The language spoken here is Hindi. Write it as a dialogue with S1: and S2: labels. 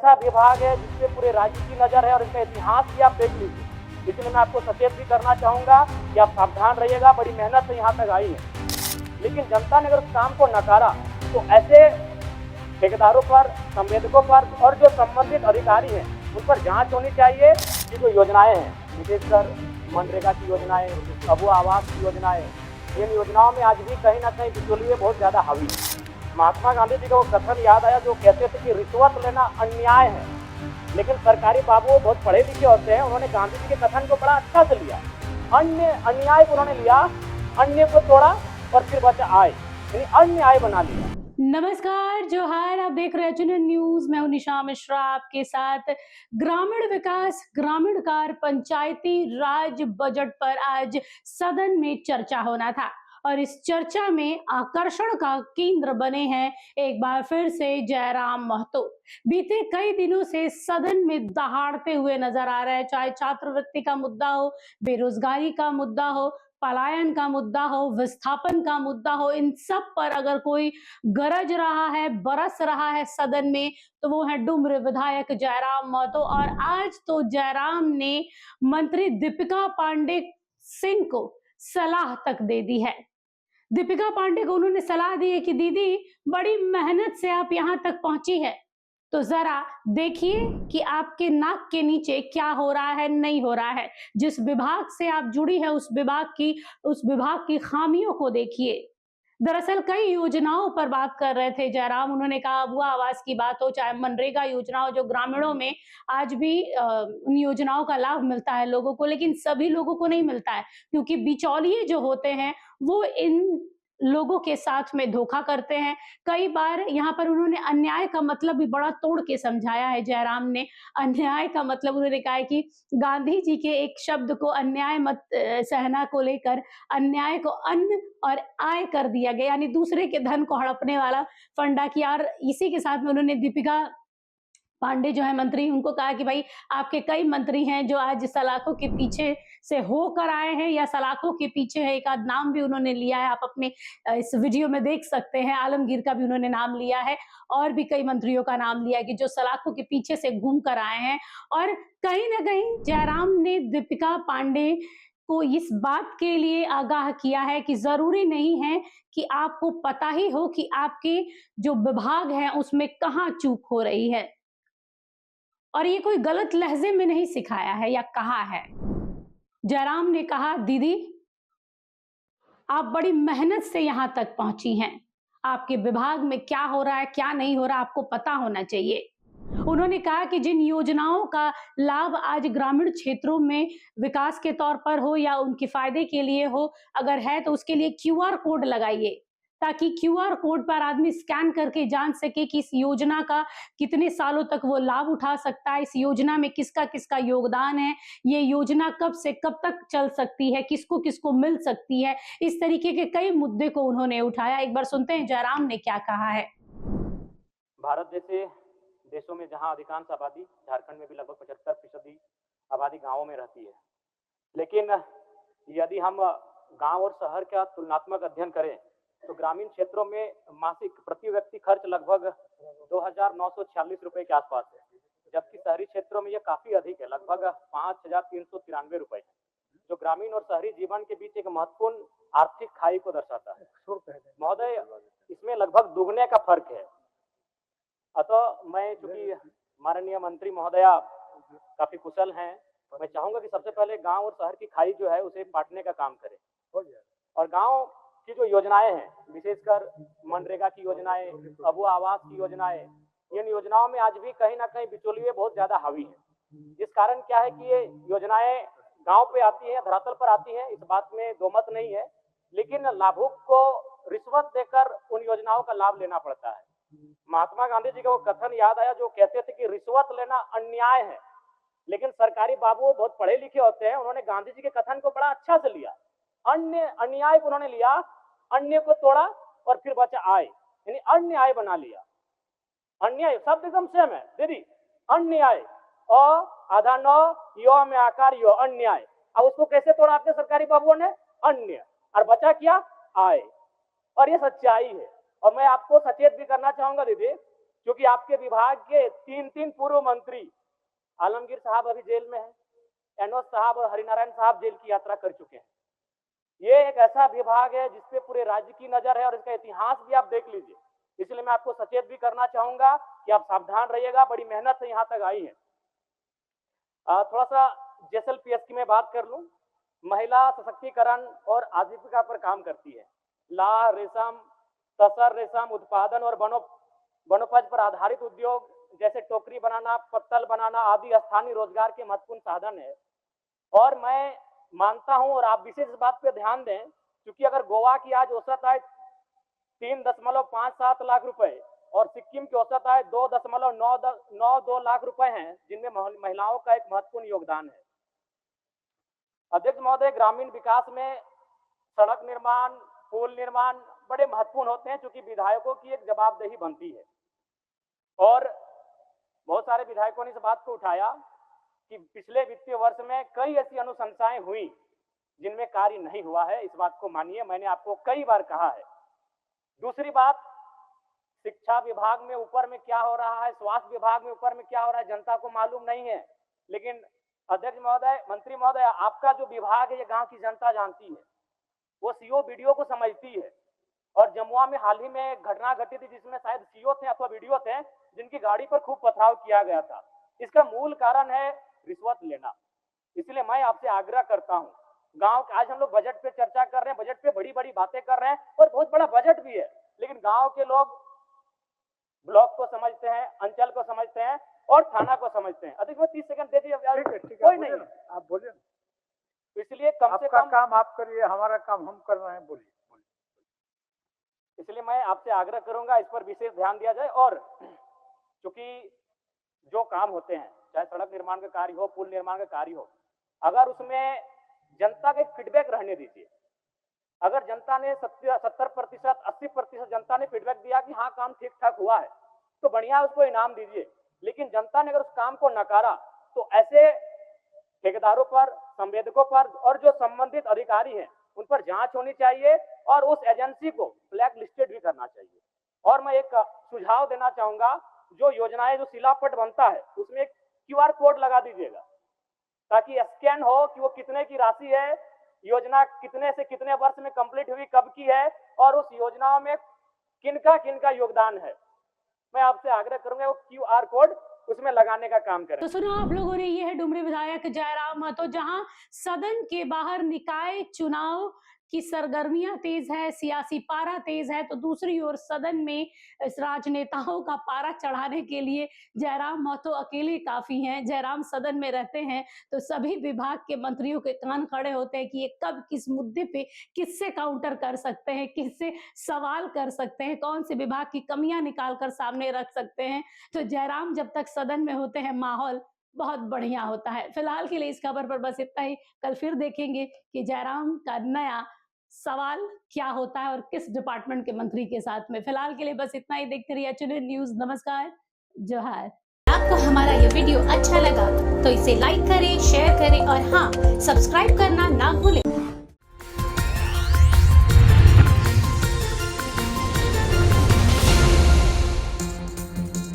S1: ऐसा विभाग है जिसपे पूरे राज्य की नजर है और इसका इतिहास भी आप देख लीजिए। इसलिए मैं आपको सचेत भी करना चाहूंगा कि आप सावधान रहिएगा। बड़ी मेहनत से यहाँ तक आई है, लेकिन जनता ने अगर उस काम को नकारा तो ऐसे ठेकेदारों पर, संवेदकों पर और जो संबंधित अधिकारी हैं उन पर जांच होनी चाहिए। ये जो योजनाएं हैं, विशेषकर मनरेगा की योजनाएं, अबुआ आवास की योजनाएं, इन योजनाओं में आज भी कहीं ना कहीं बिचौलिए बहुत ज्यादा हावी है। महात्मा गांधी जी का वो कथन याद आया जो कहते थे कि रिश्वत लेना अन्याय है, लेकिन सरकारी बाबू बहुत पढ़े लिखे होते हैं, उन्होंने गांधी जी के कथन को बड़ा अच्छा से लिया। अन्याय को उन्होंने लिया, अन्य को तोड़ा और फिर बचा आय, यानी अन्याय बना लिया।
S2: नमस्कार, जोहार। आप देख रहे हैं एचएनएन न्यूज। मैं हूं निशा मिश्रा आपके साथ। ग्रामीण विकास, ग्रामीण कार्य, पंचायती राज बजट पर आज सदन में चर्चा होना था और इस चर्चा में आकर्षण का केंद्र बने हैं एक बार फिर से जयराम महतो। बीते कई दिनों से सदन में दहाड़ते हुए नजर आ रहे हैं, चाहे छात्रवृत्ति का मुद्दा हो, बेरोजगारी का मुद्दा हो, पलायन का मुद्दा हो, विस्थापन का मुद्दा हो, इन सब पर अगर कोई गरज रहा है, बरस रहा है सदन में, तो वो है डुम्र विधायक जयराम महतो। और आज तो जयराम ने मंत्री दीपिका पांडे सिंह को सलाह तक दे दी है। दीपिका पांडे को उन्होंने सलाह दी है कि दीदी, बड़ी मेहनत से आप यहां तक पहुंची है, तो जरा देखिए कि आपके नाक के नीचे क्या हो रहा है, नहीं हो रहा है। जिस विभाग से आप जुड़ी है उस विभाग की खामियों को देखिए। दरअसल कई योजनाओं पर बात कर रहे थे जयराम। उन्होंने कहा अबुआ आवास की बात हो, चाहे मनरेगा योजना हो, जो ग्रामीणों में आज भी उन योजनाओं का लाभ मिलता है लोगों को, लेकिन सभी लोगों को नहीं मिलता है, क्योंकि बिचौलिए जो होते हैं वो इन लोगों के साथ में धोखा करते हैं। कई बार यहाँ पर उन्होंने अन्याय का मतलब भी बड़ा तोड़ के समझाया है जयराम ने। अन्याय का मतलब उन्होंने कहा है कि गांधी जी के एक शब्द को, अन्याय मत सहना को लेकर, अन्याय को अन्न और आय कर दिया गया, यानी दूसरे के धन को हड़पने वाला फंडा किया। और इसी के साथ में उन्होंने दीपिका पांडे जो है मंत्री, उनको कहा कि भाई, आपके कई मंत्री हैं जो आज सलाखों के पीछे से होकर आए हैं या सलाखों के पीछे है। एक आध नाम भी उन्होंने लिया है, आप अपने इस वीडियो में देख सकते हैं। आलमगीर का भी उन्होंने नाम लिया है और भी कई मंत्रियों का नाम लिया है कि जो सलाखों के पीछे से घूम कर आए हैं। और कहीं ना कहीं जयराम ने दीपिका पांडे को इस बात के लिए आगाह किया है कि जरूरी नहीं है कि आपको पता ही हो कि आपके जो विभाग है उसमें कहाँ चूक हो रही है। और ये कोई गलत लहजे में नहीं सिखाया है या कहा है। जयराम ने कहा, दीदी, आप बड़ी मेहनत से यहां तक पहुंची हैं, आपके विभाग में क्या हो रहा है, क्या नहीं हो रहा, आपको पता होना चाहिए। उन्होंने कहा कि जिन योजनाओं का लाभ आज ग्रामीण क्षेत्रों में विकास के तौर पर हो या उनके फायदे के लिए हो, अगर है तो उसके लिए क्यूआर कोड लगाइए, ताकि क्यूआर कोड पर आदमी स्कैन करके जान सके कि इस योजना का कितने सालों तक वो लाभ उठा सकता है, इस योजना में किसका किसका योगदान है, ये योजना कब से कब तक चल सकती है, किसको किसको मिल सकती है। इस तरीके के कई मुद्दे को उन्होंने उठाया। एक बार सुनते हैं जयराम ने क्या कहा है।
S1: भारत जैसे देशों में जहां अधिकांश आबादी, झारखंड में भी लगभग 75% आबादी गांवों में रहती है, लेकिन यदि हम गांव और शहर का तुलनात्मक अध्ययन करें तो ग्रामीण क्षेत्रों में मासिक प्रति व्यक्ति खर्च लगभग 2,946 रुपए के आसपास है, जबकि शहरी क्षेत्रों में यह काफी अधिक है, लगभग 5,393 रुपए, जो ग्रामीण और शहरी जीवन के बीच एक महत्वपूर्ण आर्थिक खाई को दर्शाता है। महोदय, इसमें लगभग दुगने का फर्क है। अतः मैं, चूंकि माननीय मंत्री महोदया काफी कुशल हैं, मैं चाहूंगा कि सबसे पहले गांव और शहर की खाई जो है उसे पाटने का काम करें। और गांव की जो योजनाएं हैं, विशेषकर मनरेगा की योजनाएं, अबुआ आवास की योजनाएं, इन योजनाओं में आज भी कहीं ना कहीं बिचौलिए बहुत ज्यादा हावी है। इस कारण क्या है कि ये योजनाएं गांव पे आती है, धरातल पर आती है, इस बात में दो मत नहीं है, लेकिन लाभुक को रिश्वत देकर उन योजनाओं का लाभ लेना पड़ता है। महात्मा गांधी जी का वो कथन याद आया जो कहते थे कि रिश्वत लेना अन्याय है, लेकिन सरकारी बाबू बहुत पढ़े लिखे होते हैं, उन्होंने गांधी जी के कथन को बड़ा अच्छा से लिया। अन्याय को उन्होंने लिया, अन्य को तोड़ा और फिर बचा आय, यानी अन्याय बना लिया। अन्याय शब्द एकदम सेम है दीदी, अन्याय, आधा नौ, यो में आकार यो, अन्याय। अब उसको कैसे तोड़ा आपके सरकारी बाबुओं ने? अन्य, और बचा क्या? आय। और ये सच्चाई है। और मैं आपको सचेत भी करना चाहूंगा दीदी, क्योंकि आपके विभाग के 3 पूर्व मंत्री, आलमगीर साहब अभी जेल में हैं, एनोस साहब और हरिनारायण साहब जेल की यात्रा कर चुके हैं। ये एक ऐसा विभाग है जिसपे पूरे राज्य की नजर है और इसका इतिहास भी आप देख लीजिए। इसलिए मैं आपको सचेत भी करना चाहूंगा कि आप सावधान रहिएगा, बड़ी मेहनत से यहाँ तक आई है। थोड़ा सा जेएसएलपीएस की मैं बात कर लूं। महिला सशक्तिकरण और आजीविका पर काम करती है। लाह, रेशम, तसर रेशम उत्पादन और वनोपज पर आधारित उद्योग जैसे टोकरी बनाना, पत्तल बनाना आदि स्थानीय रोजगार के महत्वपूर्ण साधन है। और मैं मानता हूं और आप विशेष बात पे ध्यान दें, क्योंकि अगर गोवा की आज औसत आय 3.57 लाख रुपए और सिक्किम की औसत आय 2.92 लाख रुपए हैं, जिनमें महिलाओं का एक महत्वपूर्ण योगदान है। अध्यक्ष महोदय, ग्रामीण विकास में सड़क निर्माण, पुल निर्माण बड़े महत्वपूर्ण होते हैं, क्योंकि विधायकों की एक जवाबदेही बनती है। और बहुत सारे विधायकों ने इस बात को उठाया कि पिछले वित्तीय वर्ष में कई ऐसी अनुशंसाएं हुई जिनमें कार्य नहीं हुआ है। इस बात को मानिए, मैंने आपको कई बार कहा है। दूसरी बात, शिक्षा विभाग में ऊपर में क्या हो रहा है, स्वास्थ्य विभाग में ऊपर में क्या हो रहा है, जनता को मालूम नहीं है। लेकिन अध्यक्ष महोदय, मंत्री महोदय, आपका जो विभाग है ये गांव की जनता जानती है, वो सीओ वीडियो को समझती है। और जमुआ में हाल ही में घटना घटी थी जिसमें शायद सीओ थे अथवा वीडियो थे जिनकी गाड़ी पर खूब पथराव किया गया था। इसका मूल कारण है रिश्वत लेना। इसलिए मैं आपसे आग्रह करता हूं, गांव के आज हम लोग बजट पे चर्चा कर रहे हैं, बजट पे बड़ी बड़ी बातें कर रहे हैं और बहुत बड़ा बजट भी है, लेकिन गांव के लोग ब्लॉक को समझते हैं, अंचल को समझते हैं और थाना को समझते हैं। अधिक में 30 सेकंड दे दीजिए, कोई नहीं,
S3: आप बोलिए।
S1: इसलिए कम से कम
S3: काम आप करिए, हमारा काम हम कर रहे हैं, बोलिए।
S1: इसलिए मैं आपसे आग्रह करूंगा इस पर विशेष ध्यान दिया जाए। और चूंकि जो काम होते हैं, चाहे सड़क निर्माण का कार्य हो, पुल निर्माण का कार्य हो, अगर उसमें जनता का फीडबैक रहने दीजिए। अगर जनता ने 70%, 80% जनता ने फीडबैक दिया कि हाँ काम ठीक ठाक हुआ है, तो बढ़िया, उसको इनाम दीजिए। लेकिन जनता ने अगर उस काम को नकारा तो ऐसे ठेकेदारों पर, संवेदकों पर और जो संबंधित अधिकारी हैं उन पर जांच होनी चाहिए और उस एजेंसी को ब्लैक लिस्टेड भी करना चाहिए। और मैं एक सुझाव देना चाहूंगा, जो योजनाएं, जो शिलापट बनता है उसमें एक क्यूआर कोड लगा दीजिएगा, ताकि स्कैन हो कि वो कितने की राशि है, योजना कितने से कितने वर्ष में कंप्लीट हुई, कब की है और उस योजना में किनका योगदान है। मैं आपसे आग्रह करूंगा वो क्यूआर कोड उसमें लगाने का काम करें।
S2: तो सुना आप लोगों ने, ये है डुमरी विधायक जयराम महतो। जहां सदन के बाहर निकाय चुनाव की सरगर्मियां तेज है, सियासी पारा तेज है, तो दूसरी ओर सदन में इस राजनेताओं का पारा चढ़ाने के लिए जयराम महतो अकेले काफी हैं। जयराम सदन में रहते हैं तो सभी विभाग के मंत्रियों के कान खड़े होते हैं कि ये कब किस मुद्दे पे किससे काउंटर कर सकते हैं, किससे सवाल कर सकते हैं, कौन से विभाग की कमियां निकाल कर सामने रख सकते हैं। तो जयराम जब तक सदन में होते हैं माहौल बहुत बढ़िया होता है। फिलहाल के लिए इस खबर पर बस इतना ही। कल फिर देखेंगे कि जयराम का नया सवाल क्या होता है और किस डिपार्टमेंट के मंत्री के साथ में। फिलहाल के लिए बस इतना ही। देखते रहिए एचएनएन न्यूज। नमस्कार, जोहार।
S4: आपको हमारा ये वीडियो अच्छा लगा तो इसे लाइक करें, शेयर करें और हाँ, सब्सक्राइब करना ना भूलें।